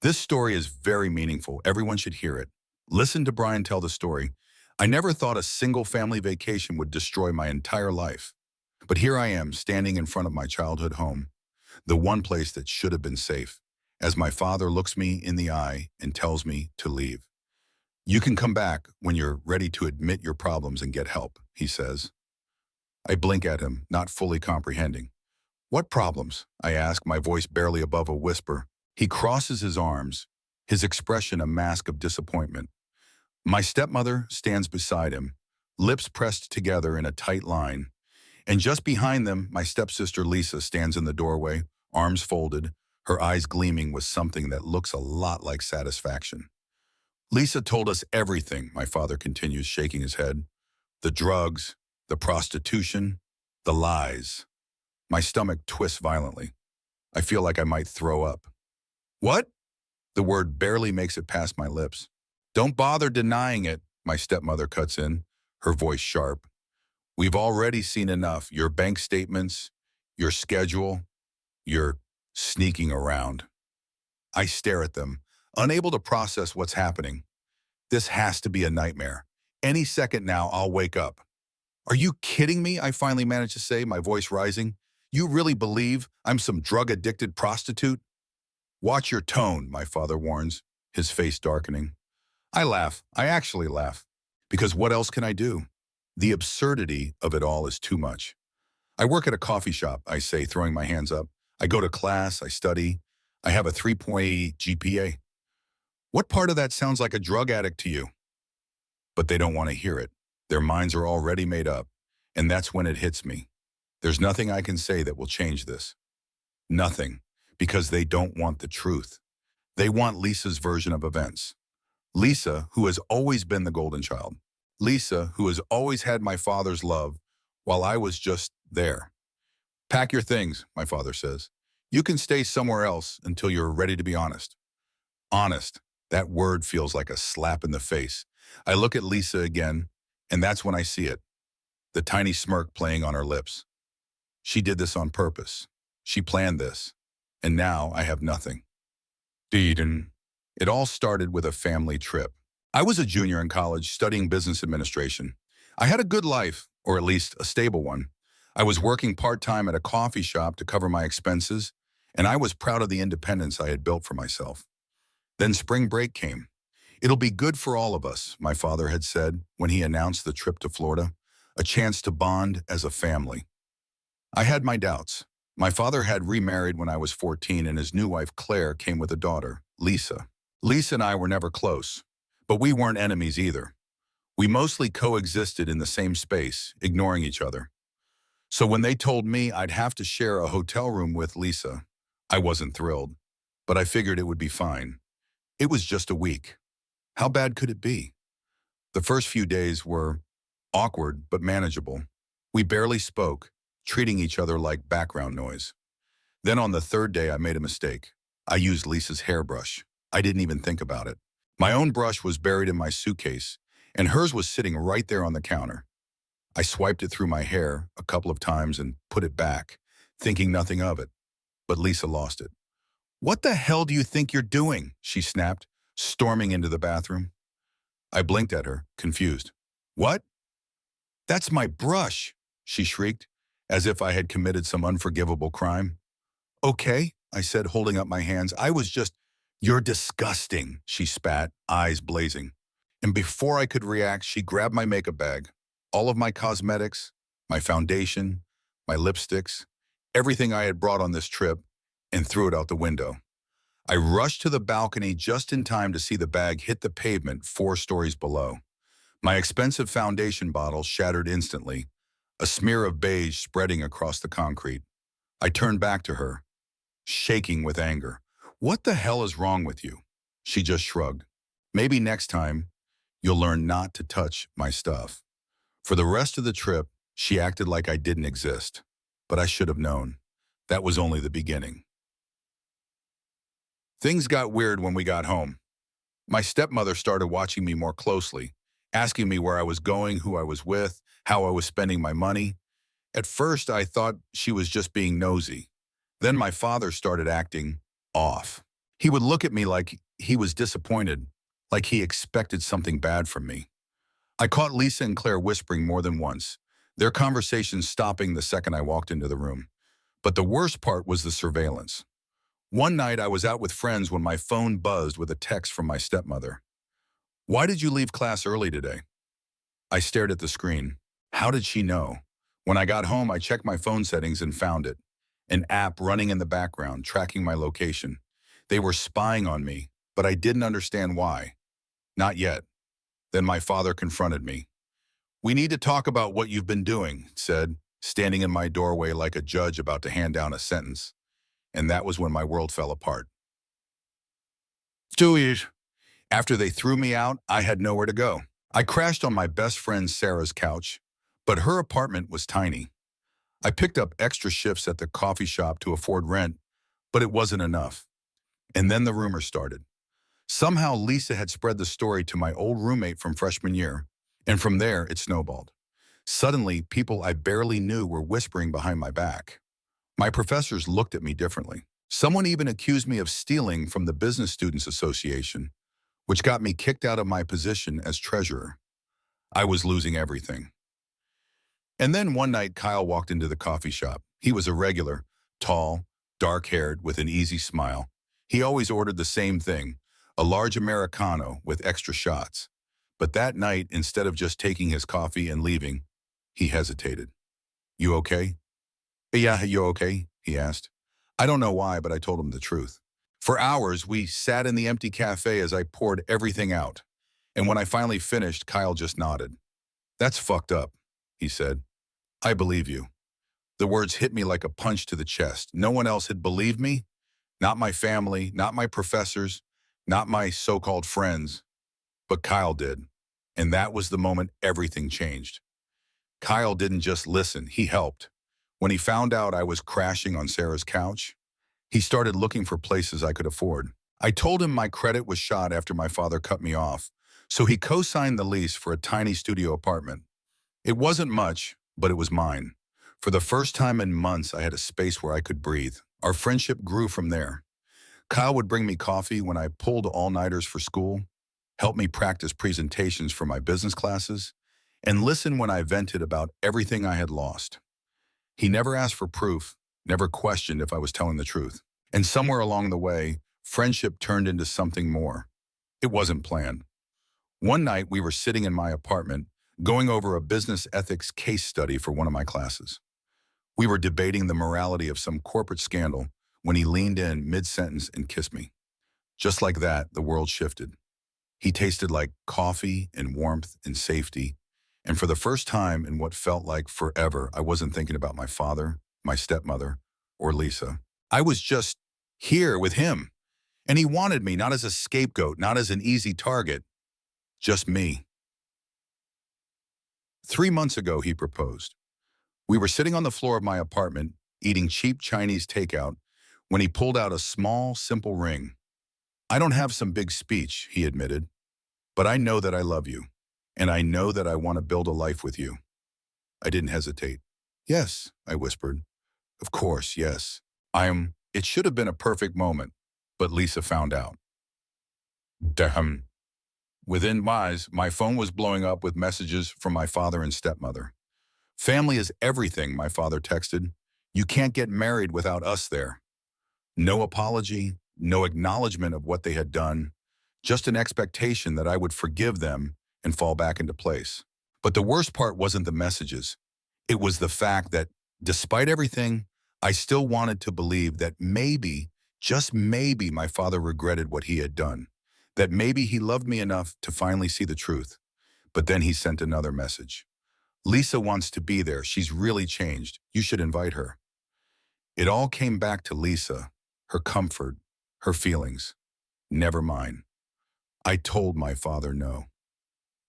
This story is very meaningful. Everyone should hear it. Listen to Brian tell the story. I never thought a single family vacation would destroy my entire life. But here I am, standing in front of my childhood home, the one place that should have been safe, as my father looks me in the eye and tells me to leave. You can come back when you're ready to admit your problems and get help, he says. I blink at him, not fully comprehending. What problems? I ask, my voice barely above a whisper. He crosses his arms, his expression a mask of disappointment. My stepmother stands beside him, lips pressed together in a tight line. And just behind them, my stepsister Lisa stands in the doorway, arms folded, her eyes gleaming with something that looks a lot like satisfaction. Lisa told us everything, my father continues, shaking his head. The drugs, the prostitution, the lies. My stomach twists violently. I feel like I might throw up. What? The word barely makes it past my lips. Don't bother denying it, my stepmother cuts in, her voice sharp. We've already seen enough. Your bank statements, your schedule, your sneaking around. I stare at them, unable to process what's happening. This has to be a nightmare. Any second now, I'll wake up. Are you kidding me? I finally managed to say, my voice rising. You really believe I'm some drug-addicted prostitute? Watch your tone, my father warns, his face darkening. I laugh. I actually laugh. Because what else can I do? The absurdity of it all is too much. I work at a coffee shop, I say, throwing my hands up. I go to class, I study. I have a 3.8 GPA. What part of that sounds like a drug addict to you? But they don't want to hear it. Their minds are already made up. And that's when it hits me. There's nothing I can say that will change this. Nothing. Because they don't want the truth. They want Lisa's version of events. Lisa, who has always been the golden child. Lisa, who has always had my father's love while I was just there. Pack your things, my father says. You can stay somewhere else until you're ready to be honest. Honest. That word feels like a slap in the face. I look at Lisa again, and that's when I see it. The tiny smirk playing on her lips. She did this on purpose. She planned this. And now I have nothing. Deeden. It all started with a family trip. I was a junior in college studying business administration. I had a good life, or at least a stable one. I was working part-time at a coffee shop to cover my expenses, and I was proud of the independence I had built for myself. Then spring break came. It'll be good for all of us, my father had said when he announced the trip to Florida, a chance to bond as a family. I had my doubts. My father had remarried when I was 14, and his new wife, Claire, came with a daughter, Lisa. Lisa and I were never close, but we weren't enemies either. We mostly coexisted in the same space, ignoring each other. So when they told me I'd have to share a hotel room with Lisa, I wasn't thrilled, but I figured it would be fine. It was just a week. How bad could it be? The first few days were awkward but manageable. We barely spoke, treating each other like background noise. Then on the third day, I made a mistake. I used Lisa's hairbrush. I didn't even think about it. My own brush was buried in my suitcase, and hers was sitting right there on the counter. I swiped it through my hair a couple of times and put it back, thinking nothing of it. But Lisa lost it. "What the hell do you think you're doing?" she snapped, storming into the bathroom. I blinked at her, confused. "What?" "That's my brush," she shrieked, as if I had committed some unforgivable crime. "Okay," I said, holding up my hands. "I was just—" "You're disgusting," she spat, eyes blazing. And before I could react, she grabbed my makeup bag, all of my cosmetics, my foundation, my lipsticks, everything I had brought on this trip, and threw it out the window. I rushed to the balcony just in time to see the bag hit the pavement 4 stories below. My expensive foundation bottle shattered instantly, a smear of beige spreading across the concrete. I turned back to her, shaking with anger. "What the hell is wrong with you?" She just shrugged. "Maybe next time, you'll learn not to touch my stuff." For the rest of the trip, she acted like I didn't exist. But I should have known. That was only the beginning. Things got weird when we got home. My stepmother started watching me more closely, asking me where I was going, who I was with, how I was spending my money. At first, I thought she was just being nosy. Then my father started acting off. He would look at me like he was disappointed, like he expected something bad from me. I caught Lisa and Claire whispering more than once, their conversation stopping the second I walked into the room. But the worst part was the surveillance. One night I was out with friends when my phone buzzed with a text from my stepmother. "Why did you leave class early today?" I stared at the screen. How did she know? When I got home, I checked my phone settings and found it. An app running in the background, tracking my location. They were spying on me, but I didn't understand why. Not yet. Then my father confronted me. "We need to talk about what you've been doing," said, standing in my doorway like a judge about to hand down a sentence. And that was when my world fell apart. 2 years. After they threw me out, I had nowhere to go. I crashed on my best friend Sarah's couch, but her apartment was tiny. I picked up extra shifts at the coffee shop to afford rent, but it wasn't enough. And then the rumors started. Somehow Lisa had spread the story to my old roommate from freshman year, and from there it snowballed. Suddenly, people I barely knew were whispering behind my back. My professors looked at me differently. Someone even accused me of stealing from the Business Students Association, which got me kicked out of my position as treasurer. I was losing everything. And then one night, Kyle walked into the coffee shop. He was a regular, tall, dark-haired, with an easy smile. He always ordered the same thing, a large Americano with extra shots. But that night, instead of just taking his coffee and leaving, he hesitated. "You okay?" "Yeah, you okay?" he asked. I don't know why, but I told him the truth. For hours, we sat in the empty cafe as I poured everything out. And when I finally finished, Kyle just nodded. "That's fucked up," he said. "I believe you." The words hit me like a punch to the chest. No one else had believed me. Not my family, not my professors, not my so-called friends. But Kyle did. And that was the moment everything changed. Kyle didn't just listen, he helped. When he found out I was crashing on Sarah's couch, he started looking for places I could afford. I told him my credit was shot after my father cut me off, so he co-signed the lease for a tiny studio apartment. It wasn't much, but it was mine. For the first time in months, I had a space where I could breathe. Our friendship grew from there. Kyle would bring me coffee when I pulled all-nighters for school, help me practice presentations for my business classes, and listen when I vented about everything I had lost. He never asked for proof, never questioned if I was telling the truth. And somewhere along the way, friendship turned into something more. It wasn't planned. One night, we were sitting in my apartment, going over a business ethics case study for one of my classes. We were debating the morality of some corporate scandal when he leaned in mid-sentence and kissed me. Just like that, the world shifted. He tasted like coffee and warmth and safety. And for the first time in what felt like forever, I wasn't thinking about my father, my stepmother, or Lisa. I was just here with him. And he wanted me not as a scapegoat, not as an easy target, just me. 3 months ago, he proposed. We were sitting on the floor of my apartment, eating cheap Chinese takeout, when he pulled out a small, simple ring. "I don't have some big speech," he admitted, "but I know that I love you, and I know that I want to build a life with you." I didn't hesitate. "Yes," I whispered. "Of course, yes. It should have been a perfect moment, but Lisa found out." Damn. Within miles, my phone was blowing up with messages from my father and stepmother. "Family is everything," my father texted. "You can't get married without us there." No apology, no acknowledgement of what they had done, just an expectation that I would forgive them and fall back into place. But the worst part wasn't the messages. It was the fact that, despite everything, I still wanted to believe that maybe, just maybe, my father regretted what he had done. That maybe he loved me enough to finally see the truth. But then he sent another message. "Lisa wants to be there. She's really changed. You should invite her." It all came back to Lisa, her comfort, her feelings. Never mine. I told my father no.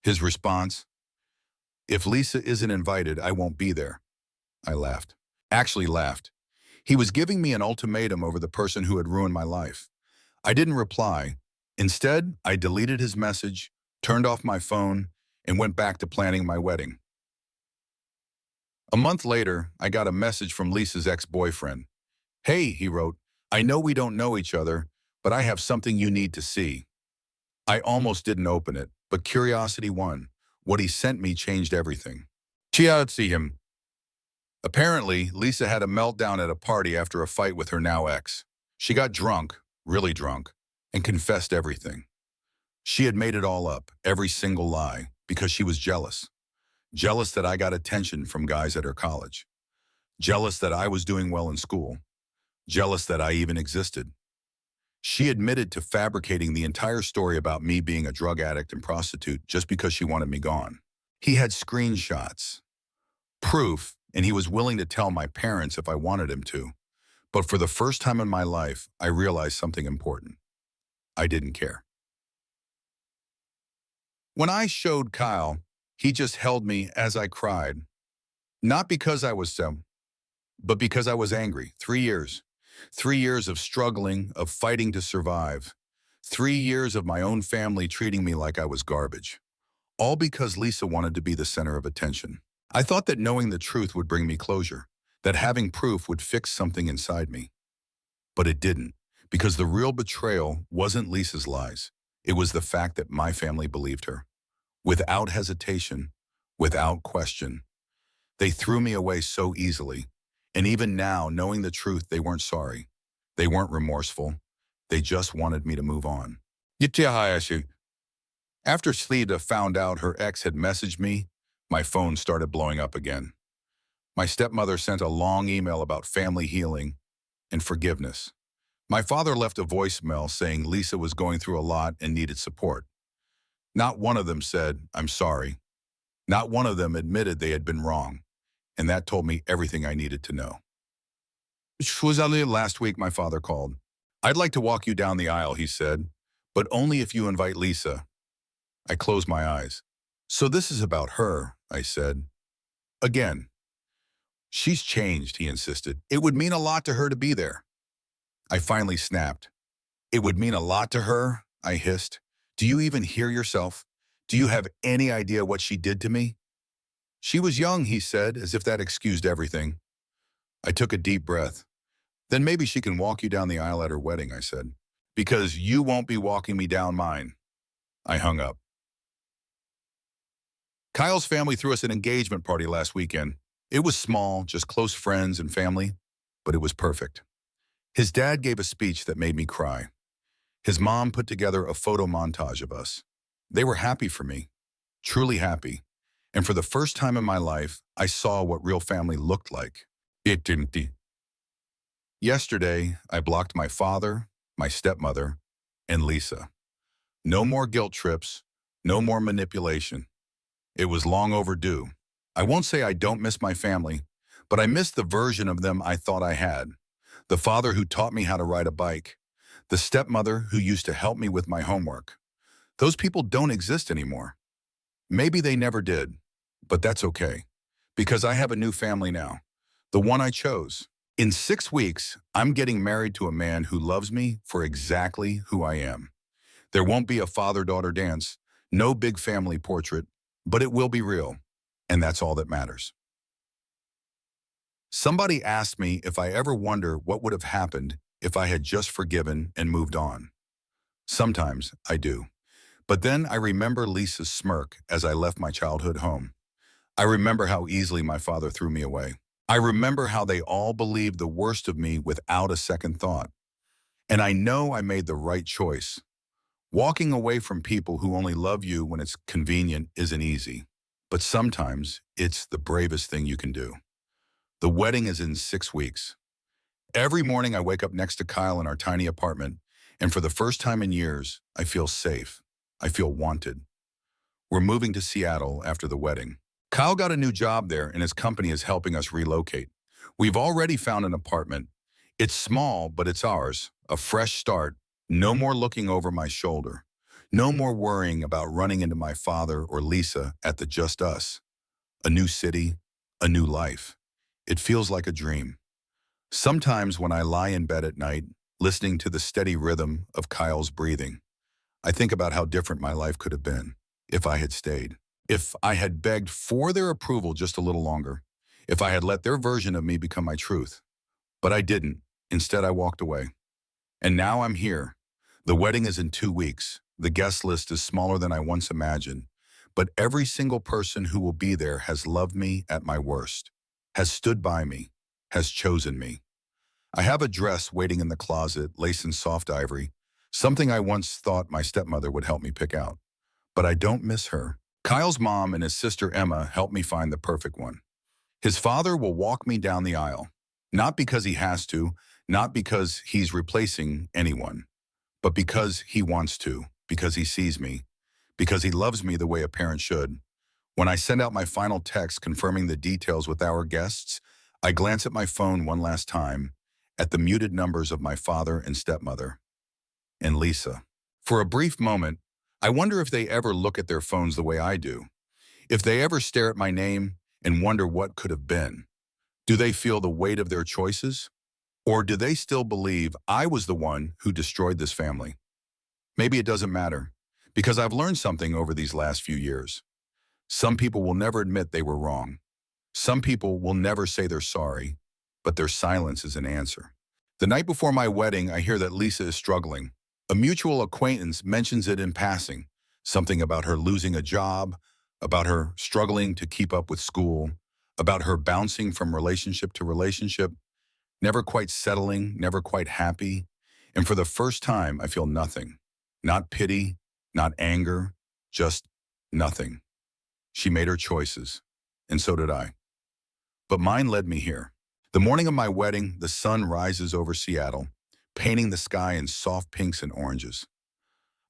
His response, "If Lisa isn't invited, I won't be there." I laughed. Actually laughed. He was giving me an ultimatum over the person who had ruined my life. I didn't reply. Instead, I deleted his message, turned off my phone, and went back to planning my wedding. A month later, I got a message from Lisa's ex-boyfriend. "Hey," he wrote, "I know we don't know each other, but I have something you need to see. I almost didn't open it, but curiosity won. What he sent me changed everything. See him. Apparently, Lisa had a meltdown at a party after a fight with her now ex. She got drunk, really drunk, and confessed everything. She had made it all up, every single lie, because she was jealous. Jealous that I got attention from guys at her college. Jealous that I was doing well in school. Jealous that I even existed. She admitted to fabricating the entire story about me being a drug addict and prostitute just because she wanted me gone. He had screenshots, proof, and he was willing to tell my parents if I wanted him to. But for the first time in my life, I realized something important. I didn't care. When I showed Kyle, he just held me as I cried. Not because I was so, but because I was angry. 3 years. 3 years of struggling, of fighting to survive. 3 years of my own family treating me like I was garbage. All because Lisa wanted to be the center of attention. I thought that knowing the truth would bring me closure, that having proof would fix something inside me. But it didn't, because the real betrayal wasn't Lisa's lies. It was the fact that my family believed her. Without hesitation, without question. They threw me away so easily. And even now, knowing the truth, they weren't sorry. They weren't remorseful. They just wanted me to move on. After Slida found out her ex had messaged me, my phone started blowing up again. My stepmother sent a long email about family healing and forgiveness. My father left a voicemail saying Lisa was going through a lot and needed support. Not one of them said, "I'm sorry." Not one of them admitted they had been wrong. And that told me everything I needed to know. Last week, my father called. "I'd like to walk you down the aisle," he said, "but only if you invite Lisa." I closed my eyes. "So this is about her," I said. Again. "She's changed," he insisted. "It would mean a lot to her to be there." I finally snapped. "It would mean a lot to her?" I hissed. "Do you even hear yourself? Do you have any idea what she did to me?" "She was young," he said, as if that excused everything. I took a deep breath. "Then maybe she can walk you down the aisle at her wedding," I said. "Because you won't be walking me down mine." I hung up. Kyle's family threw us an engagement party last weekend. It was small, just close friends and family, but it was perfect. His dad gave a speech that made me cry. His mom put together a photo montage of us. They were happy for me, truly happy. And for the first time in my life, I saw what real family looked like. It didn't. Yesterday, I blocked my father, my stepmother, and Lisa. No more guilt trips, no more manipulation. It was long overdue. I won't say I don't miss my family, but I miss the version of them I thought I had. The father who taught me how to ride a bike. The stepmother who used to help me with my homework. Those people don't exist anymore. Maybe they never did, but that's okay, because I have a new family now, the one I chose. In 6 weeks, I'm getting married to a man who loves me for exactly who I am. There won't be a father-daughter dance, no big family portrait, but it will be real, and that's all that matters. Somebody asked me if I ever wonder what would have happened if I had just forgiven and moved on. Sometimes I do. But then I remember Lisa's smirk as I left my childhood home. I remember how easily my father threw me away. I remember how they all believed the worst of me without a second thought. And I know I made the right choice. Walking away from people who only love you when it's convenient isn't easy. But sometimes it's the bravest thing you can do. The wedding is in 6 weeks. Every morning I wake up next to Kyle in our tiny apartment, and for the first time in years, I feel safe. I feel wanted. We're moving to Seattle after the wedding. Kyle got a new job there, and his company is helping us relocate. We've already found an apartment. It's small, but it's ours. A fresh start. No more looking over my shoulder. No more worrying about running into my father or Lisa at the Just Us. A new city, a new life. It feels like a dream. Sometimes when I lie in bed at night, listening to the steady rhythm of Kyle's breathing, I think about how different my life could have been if I had stayed. If I had begged for their approval just a little longer. If I had let their version of me become my truth. But I didn't. Instead, I walked away. And now I'm here. The wedding is in 2 weeks. The guest list is smaller than I once imagined. But every single person who will be there has loved me at my worst, has stood by me, has chosen me. I have a dress waiting in the closet, lace in soft ivory, something I once thought my stepmother would help me pick out. But I don't miss her. Kyle's mom and his sister Emma helped me find the perfect one. His father will walk me down the aisle, not because he has to, not because he's replacing anyone, but because he wants to, because he sees me, because he loves me the way a parent should. When I send out my final text confirming the details with our guests, I glance at my phone one last time, at the muted numbers of my father and stepmother, and Lisa. For a brief moment, I wonder if they ever look at their phones the way I do, if they ever stare at my name and wonder what could have been. Do they feel the weight of their choices? Or do they still believe I was the one who destroyed this family? Maybe it doesn't matter, because I've learned something over these last few years. Some people will never admit they were wrong. Some people will never say they're sorry, but their silence is an answer. The night before my wedding, I hear that Lisa is struggling. A mutual acquaintance mentions it in passing, something about her losing a job, about her struggling to keep up with school, about her bouncing from relationship to relationship, never quite settling, never quite happy. And for the first time, I feel nothing. Not pity, not anger, just nothing. She made her choices, and so did I. But mine led me here. The morning of my wedding, the sun rises over Seattle, painting the sky in soft pinks and oranges.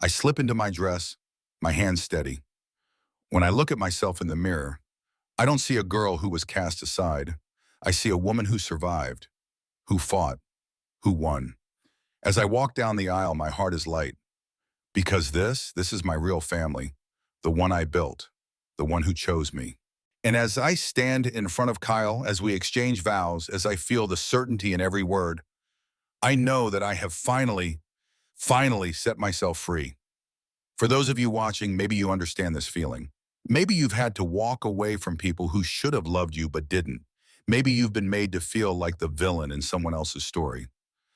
I slip into my dress, my hands steady. When I look at myself in the mirror, I don't see a girl who was cast aside. I see a woman who survived, who fought, who won. As I walk down the aisle, my heart is light. Because this is my real family, the one I built, the one who chose me. And as I stand in front of Kyle, as we exchange vows, as I feel the certainty in every word, I know that I have finally set myself free. For those of you watching, maybe you understand this feeling. Maybe you've had to walk away from people who should have loved you but didn't. Maybe you've been made to feel like the villain in someone else's story.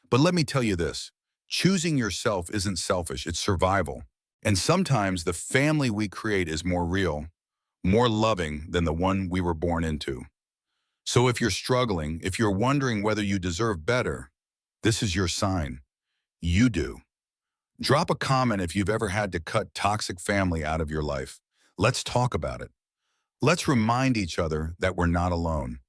But let me tell you this, choosing yourself isn't selfish, it's survival. And sometimes the family we create is more real, more loving than the one we were born into. So if you're struggling, if you're wondering whether you deserve better, this is your sign. You do. Drop a comment if you've ever had to cut toxic family out of your life. Let's talk about it. Let's remind each other that we're not alone.